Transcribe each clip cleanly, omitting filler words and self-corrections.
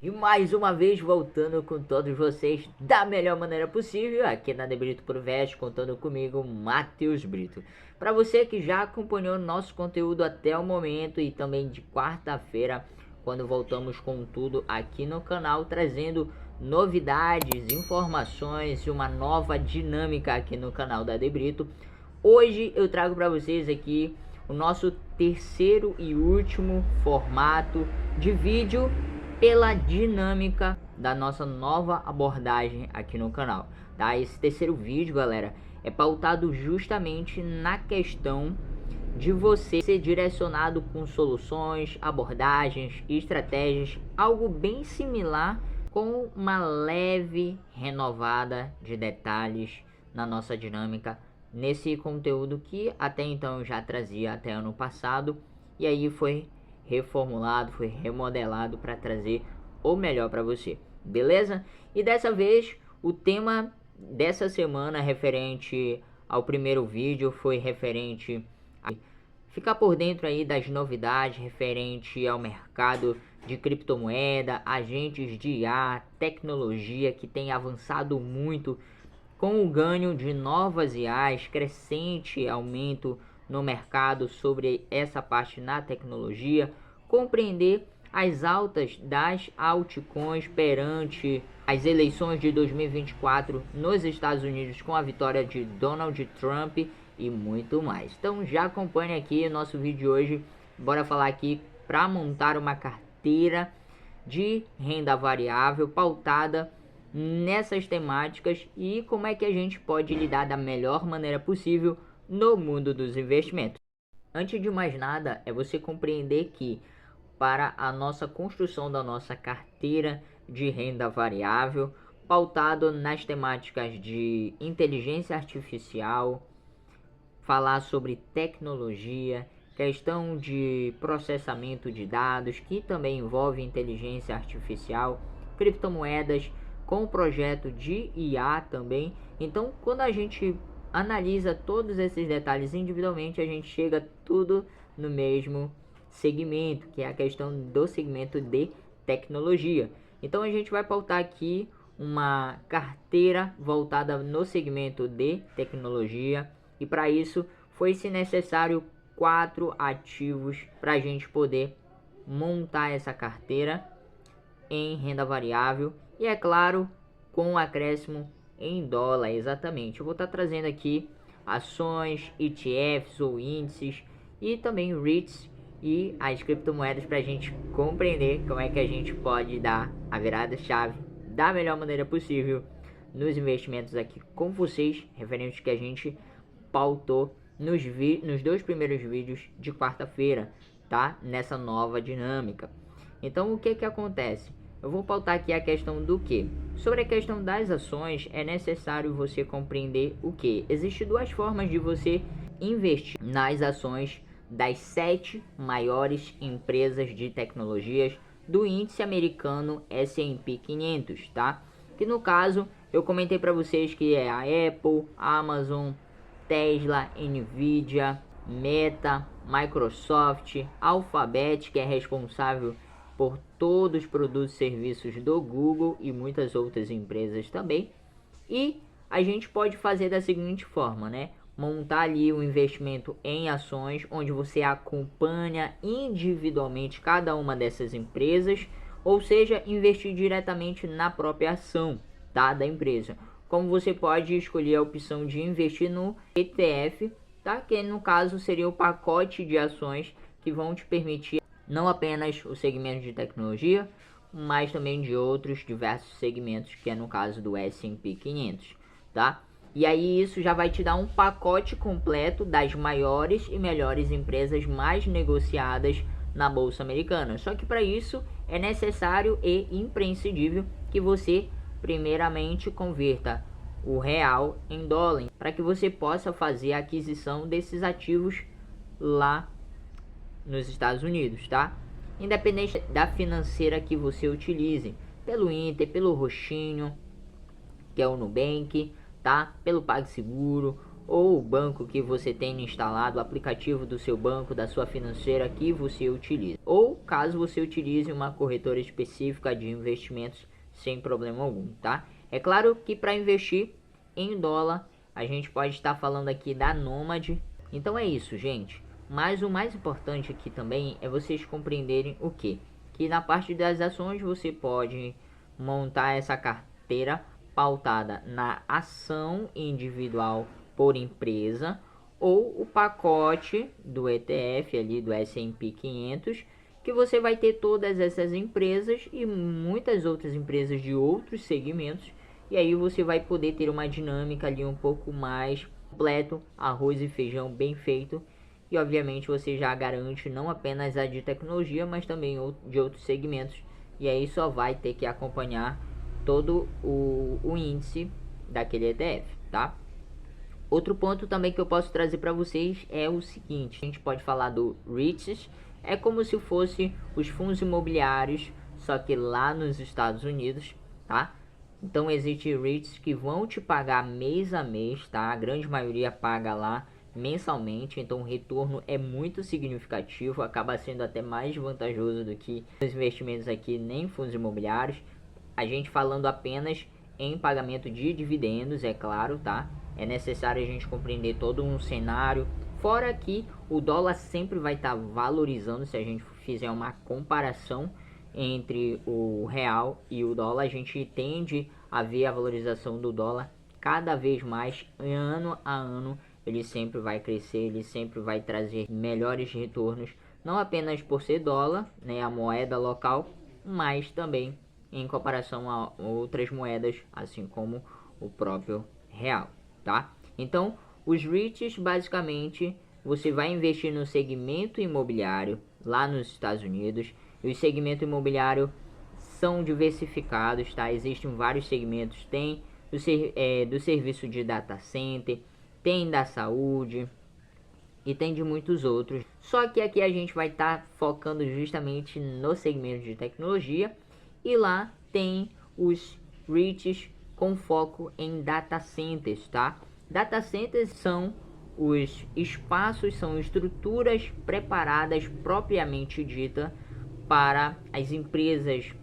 E mais uma vez voltando com todos vocês da melhor maneira possível aqui na Debrito por Veste, contando comigo, Matheus Brito. Para você que já acompanhou nosso conteúdo até o momento e também de quarta-feira, quando voltamos com tudo aqui no canal, trazendo novidades, informações e uma nova dinâmica aqui no canal da Debrito. Hoje eu trago para vocês aqui o nosso terceiro e último formato de vídeo pela dinâmica da nossa nova abordagem aqui no canal, tá? Esse terceiro vídeo, galera, é pautado justamente na questão de você ser direcionado com soluções, abordagens e estratégias, algo bem similar, com uma leve renovada de detalhes na nossa dinâmica nesse conteúdo que até então eu já trazia até ano passado, e aí foi reformulado, foi remodelado para trazer o melhor para você, beleza? E dessa vez o tema dessa semana referente ao primeiro vídeo foi referente a ficar por dentro aí das novidades referente ao mercado de criptomoeda, agentes de IA, tecnologia que tem avançado muito com o ganho de novas IAs, crescente aumento no mercado sobre essa parte na tecnologia, compreender as altas das altcoins perante as eleições de 2024 nos Estados Unidos com a vitória de Donald Trump e muito mais. Então já acompanhe aqui o nosso vídeo de hoje. Bora falar aqui para montar uma carteira de renda variável pautada nessas temáticas e como é que a gente pode lidar da melhor maneira possível no mundo dos investimentos. Antes de mais nada, é você compreender que para a nossa construção da nossa carteira de renda variável, pautado nas temáticas de inteligência artificial, falar sobre tecnologia, questão de processamento de dados, que também envolve inteligência artificial, criptomoedas, com o projeto de IA também. Então, quando a gente analisa todos esses detalhes individualmente, a gente chega tudo no mesmo segmento, que é a questão do segmento de tecnologia. Então, a gente vai pautar aqui uma carteira voltada no segmento de tecnologia, e para isso foi-se necessário 4 ativos para a gente poder montar essa carteira em renda variável, e é claro, com um acréscimo em dólar, exatamente. Eu vou estar trazendo aqui ações, ETFs ou índices e também REITs e as criptomoedas para a gente compreender como é que a gente pode dar a virada-chave da melhor maneira possível nos investimentos aqui com vocês, referente que a gente pautou nos dois primeiros vídeos de quarta-feira, tá? Nessa nova dinâmica. Então, o que que acontece? Eu vou pautar aqui a questão do que? Sobre a questão das ações, é necessário você compreender o que? Existem duas formas de você investir nas ações das 7 maiores empresas de tecnologias do índice americano S&P 500, tá? Que no caso, eu comentei para vocês que é a Apple, Amazon, Tesla, Nvidia, Meta, Microsoft, Alphabet, que é responsável por todos os produtos e serviços do Google e muitas outras empresas também. E a gente pode fazer da seguinte forma, né? Montar ali um investimento em ações, onde você acompanha individualmente cada uma dessas empresas, ou seja, investir diretamente na própria ação, tá, da empresa. Como você pode escolher a opção de investir no ETF, tá? Que no caso seria o pacote de ações que vão te permitir não apenas o segmento de tecnologia, mas também de outros diversos segmentos, que é no caso do S&P 500, tá? E aí isso já vai te dar um pacote completo das maiores e melhores empresas mais negociadas na bolsa americana. Só que para isso é necessário e imprescindível que você primeiramente converta o real em dólar, para que você possa fazer a aquisição desses ativos lá nos Estados Unidos, tá? Independente da financeira que você utilize, pelo Inter, pelo Roxinho, que é o Nubank, tá? Pelo PagSeguro ou o banco que você tem instalado, o aplicativo do seu banco, da sua financeira que você utiliza. Ou caso você utilize uma corretora específica de investimentos sem problema algum, tá? É claro que para investir em dólar, a gente pode estar falando aqui da Nomad. Então é isso, gente. Mas o mais importante aqui também é vocês compreenderem o que? Que na parte das ações você pode montar essa carteira pautada na ação individual por empresa ou o pacote do ETF ali do S&P 500, que você vai ter todas essas empresas e muitas outras empresas de outros segmentos, e aí você vai poder ter uma dinâmica ali um pouco mais completo, arroz e feijão bem feito, e obviamente você já garante não apenas a de tecnologia, mas também de outros segmentos, e aí só vai ter que acompanhar todo o índice daquele ETF, tá? Outro ponto também que eu posso trazer para vocês é o seguinte: a gente pode falar do REITs, é como se fosse os fundos imobiliários, só que lá nos Estados Unidos, tá? Então existe REITs que vão te pagar mês a mês, tá? A grande maioria paga lá mensalmente, então o retorno é muito significativo, acaba sendo até mais vantajoso do que os investimentos aqui nem fundos imobiliários. A gente falando apenas em pagamento de dividendos, é claro, tá? É necessário a gente compreender todo um cenário. Fora que o dólar sempre vai estar valorizando, se a gente fizer uma comparação entre o real e o dólar, a gente tende a ver a valorização do dólar cada vez mais, ano a ano. Ele sempre vai crescer, ele sempre vai trazer melhores retornos, não apenas por ser dólar, né, a moeda local, mas também em comparação a outras moedas, assim como o próprio real, tá? Então, os REITs, basicamente, você vai investir no segmento imobiliário lá nos Estados Unidos, e o segmento imobiliário são diversificados, tá? Existem vários segmentos, tem do serviço de data center, tem da saúde e tem de muitos outros. Só que aqui a gente vai estar focando justamente no segmento de tecnologia, e lá tem os REITs com foco em data centers, tá? Data centers são os espaços, são estruturas preparadas propriamente dita para as empresas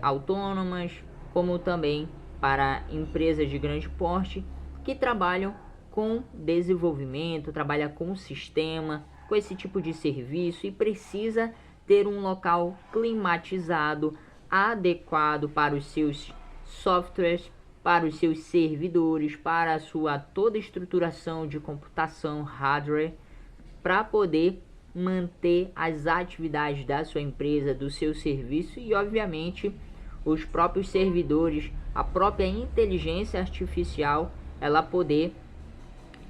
autônomas, como também para empresas de grande porte que trabalham com desenvolvimento, trabalha com sistema, com esse tipo de serviço, e precisa ter um local climatizado, adequado para os seus softwares, para os seus servidores, para a sua toda estruturação de computação, hardware, para poder manter as atividades da sua empresa, do seu serviço, e obviamente os próprios servidores, a própria inteligência artificial, ela poder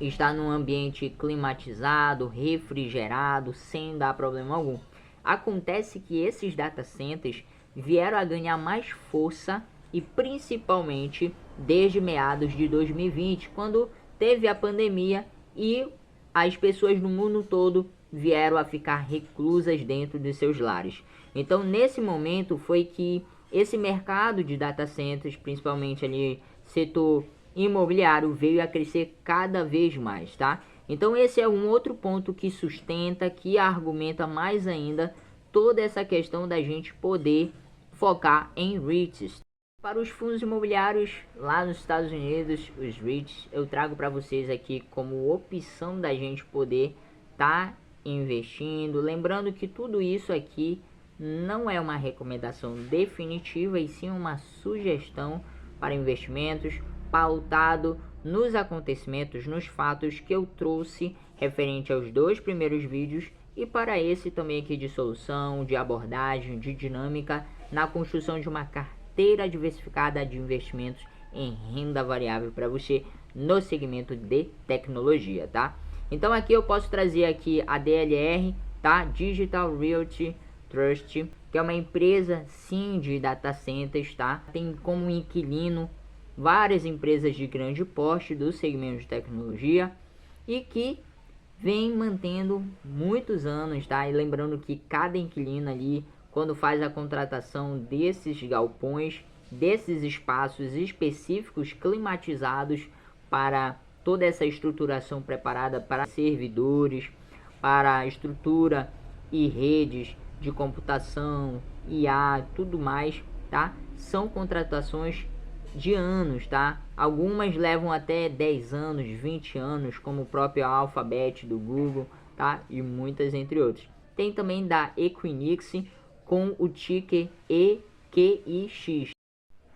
estar num ambiente climatizado, refrigerado, sem dar problema algum. Acontece que esses data centers vieram a ganhar mais força, e principalmente desde meados de 2020, quando teve a pandemia e as pessoas no mundo todo vieram a ficar reclusas dentro de seus lares. Então, nesse momento foi que esse mercado de data centers, principalmente ali setor imobiliário, veio a crescer cada vez mais, tá? Então esse é um outro ponto que sustenta, que argumenta mais ainda toda essa questão da gente poder focar em REITs. Para os fundos imobiliários lá nos Estados Unidos, os REITs, eu trago para vocês aqui como opção da gente poder estar investindo. Lembrando que tudo isso aqui não é uma recomendação definitiva, e sim uma sugestão para investimentos pautado nos acontecimentos, nos fatos que eu trouxe referente aos dois primeiros vídeos, e para esse também aqui de solução, de abordagem, de dinâmica na construção de uma carteira diversificada de investimentos em renda variável para você no segmento de tecnologia, tá? Então aqui eu posso trazer aqui a DLR, tá? Digital Realty Trust, que é uma empresa sim de data centers, tá? Tem como inquilino várias empresas de grande porte do segmento de tecnologia, e que vem mantendo muitos anos, tá? E lembrando que cada inquilino ali, quando faz a contratação desses galpões, desses espaços específicos climatizados para toda essa estruturação preparada para servidores, para estrutura e redes de computação, IA, tudo mais, tá? São contratações de anos, tá? Algumas levam até 10 anos, 20 anos, como o próprio Alphabet do Google, tá? E muitas entre outros. Tem também da Equinix com o ticker EQIX.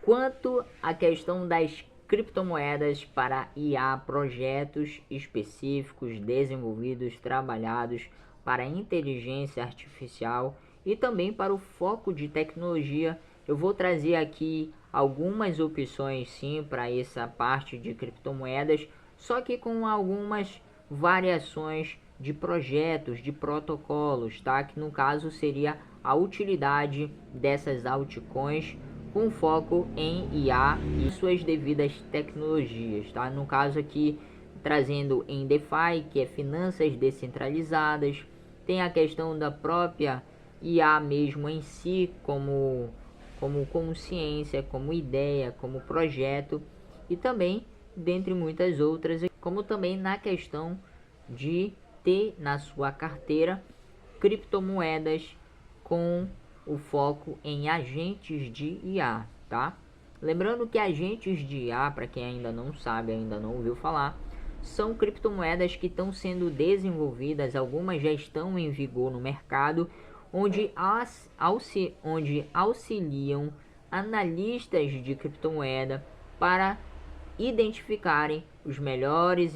Quanto à questão das criptomoedas para IA, projetos específicos desenvolvidos, trabalhados para inteligência artificial e também para o foco de tecnologia, eu vou trazer aqui algumas opções sim para essa parte de criptomoedas, só que com algumas variações de projetos, de protocolos, tá? Que no caso seria a utilidade dessas altcoins com foco em IA e suas devidas tecnologias, tá? No caso aqui trazendo em DeFi, que é finanças descentralizadas, tem a questão da própria IA mesmo em si, como ciência, como ideia, como projeto, e também dentre muitas outras, como também na questão de ter na sua carteira criptomoedas com o foco em agentes de IA, tá? Lembrando que agentes de IA, para quem ainda não sabe, ainda não ouviu falar, são criptomoedas que estão sendo desenvolvidas, algumas já estão em vigor no mercado, onde auxiliam analistas de criptomoeda para identificarem os melhores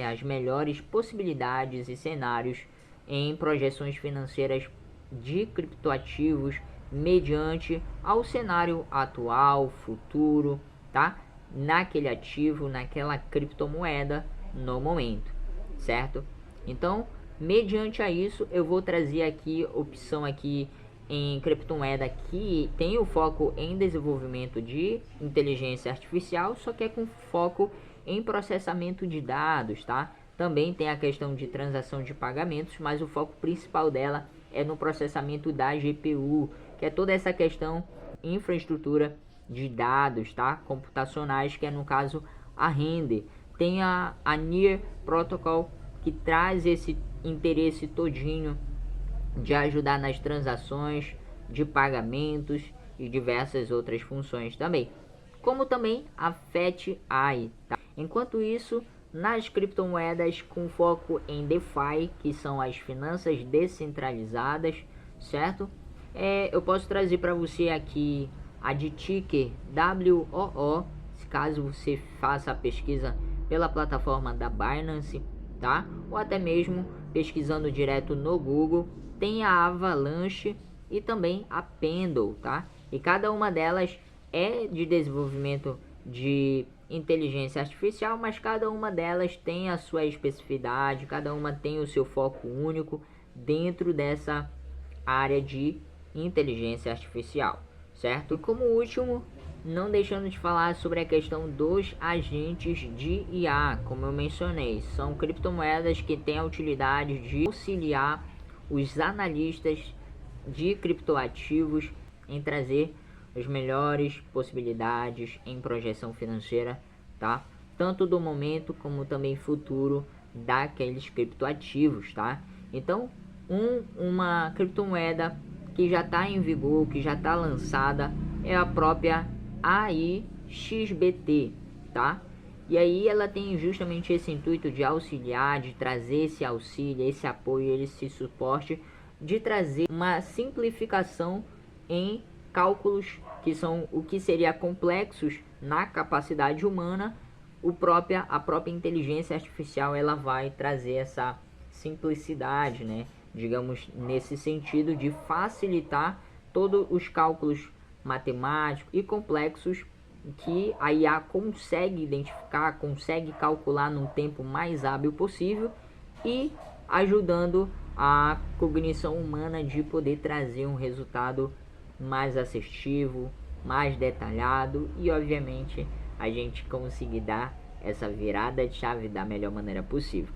as melhores possibilidades e cenários em projeções financeiras de criptoativos mediante ao cenário atual, futuro, tá? Naquele ativo, naquela criptomoeda no momento, certo? Então, mediante a isso, eu vou trazer aqui opção aqui em criptomoeda que tem o foco em desenvolvimento de inteligência artificial, só que é com foco em processamento de dados, tá? Também tem a questão de transação de pagamentos, mas o foco principal dela é no processamento da GPU, que é toda essa questão infraestrutura de dados, tá? Computacionais, que é no caso a Render. Tem a Near Protocol, que traz esse interesse todinho de ajudar nas transações de pagamentos e diversas outras funções também, como também a FATI, tá? Enquanto isso, nas criptomoedas com foco em DeFi, que são as finanças descentralizadas, certo? Eu posso trazer para você aqui a de ticker WOO, caso você faça a pesquisa pela plataforma da Binance, tá? Ou até mesmo pesquisando direto no Google, tem a Avalanche e também a Pendle, tá? E cada uma delas é de desenvolvimento de inteligência artificial, mas cada uma delas tem a sua especificidade, cada uma tem o seu foco único dentro dessa área de inteligência artificial, certo? E como último, não deixando de falar sobre a questão dos agentes de IA, como eu mencionei, são criptomoedas que têm a utilidade de auxiliar os analistas de criptoativos em trazer as melhores possibilidades em projeção financeira, tá? Tanto do momento como também futuro daqueles criptoativos, tá? Então, uma criptomoeda que já está em vigor, que já está lançada, é a própria AIXBT, tá? E aí ela tem justamente esse intuito de auxiliar, de trazer esse auxílio, esse apoio, esse suporte, de trazer uma simplificação em cálculos que são o que seria complexos na capacidade humana. A própria inteligência artificial ela vai trazer essa simplicidade, né? Digamos, nesse sentido de facilitar todos os cálculos matemáticos e complexos que a IA consegue identificar, consegue calcular num tempo mais hábil possível e ajudando a cognição humana de poder trazer um resultado mais assertivo, mais detalhado e obviamente a gente conseguir dar essa virada de chave da melhor maneira possível.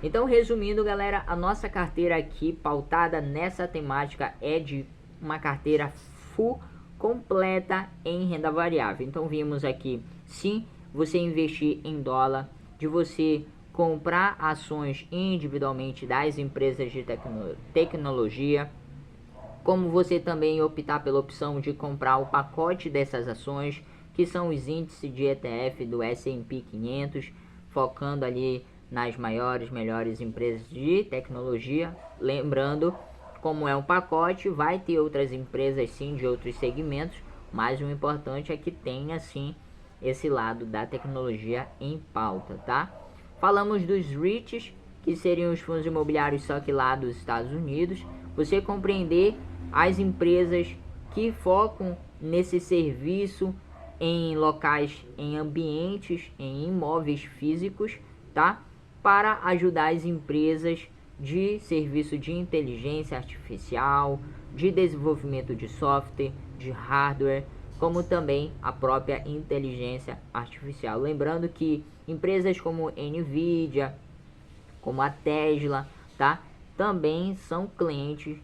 Então, resumindo, galera, a nossa carteira aqui pautada nessa temática é de uma carteira full completa em renda variável. Então, vimos aqui, sim, você investir em dólar de você comprar ações individualmente das empresas de tecnologia, como você também optar pela opção de comprar o pacote dessas ações, que são os índices de ETF do S&P 500, focando ali nas maiores, melhores empresas de tecnologia. Lembrando, como é um pacote, vai ter outras empresas sim de outros segmentos, mas o importante é que tenha sim esse lado da tecnologia em pauta, tá? Falamos dos REITs, que seriam os fundos imobiliários só que lá dos Estados Unidos. Você compreender as empresas que focam nesse serviço em locais, em ambientes, em imóveis físicos, tá? Para ajudar as empresas de serviço de inteligência artificial, de desenvolvimento de software, de hardware, como também a própria inteligência artificial. Lembrando que empresas como Nvidia, como a Tesla, tá? Também são clientes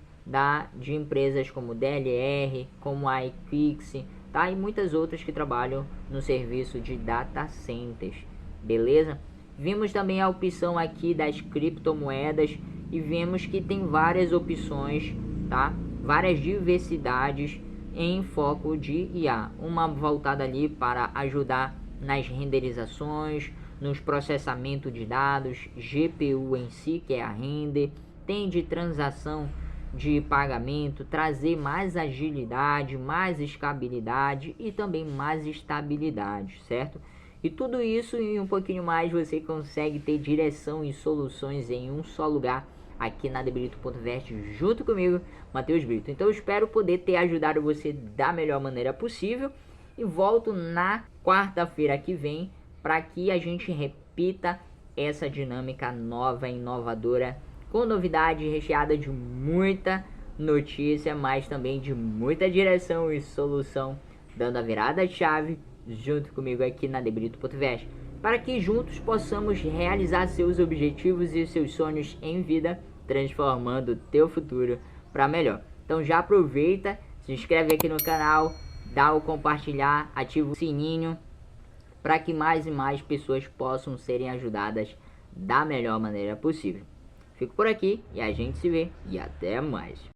de empresas como DLR, como a iFix, tá? E muitas outras que trabalham no serviço de data centers, beleza? Vimos também a opção aqui das criptomoedas e vemos que tem várias opções, tá? Várias diversidades em foco de IA. Uma voltada ali para ajudar nas renderizações, nos processamento de dados, GPU em si, que é a render, tem de transação de pagamento, trazer mais agilidade, mais escalabilidade e também mais estabilidade, certo? E tudo isso e um pouquinho mais você consegue ter direção e soluções em um só lugar aqui na Debrito.vest junto comigo, Matheus Brito. Então eu espero poder ter ajudado você da melhor maneira possível e volto na quarta-feira que vem para que a gente repita essa dinâmica nova e inovadora, com novidade recheada de muita notícia, mas também de muita direção e solução, dando a virada de chave junto comigo aqui na Debrito.vest, para que juntos possamos realizar seus objetivos e seus sonhos em vida, transformando o teu futuro para melhor. Então já aproveita, se inscreve aqui no canal, dá o compartilhar, ativa o sininho, para que mais e mais pessoas possam serem ajudadas da melhor maneira possível. Fico por aqui e a gente se vê e até mais.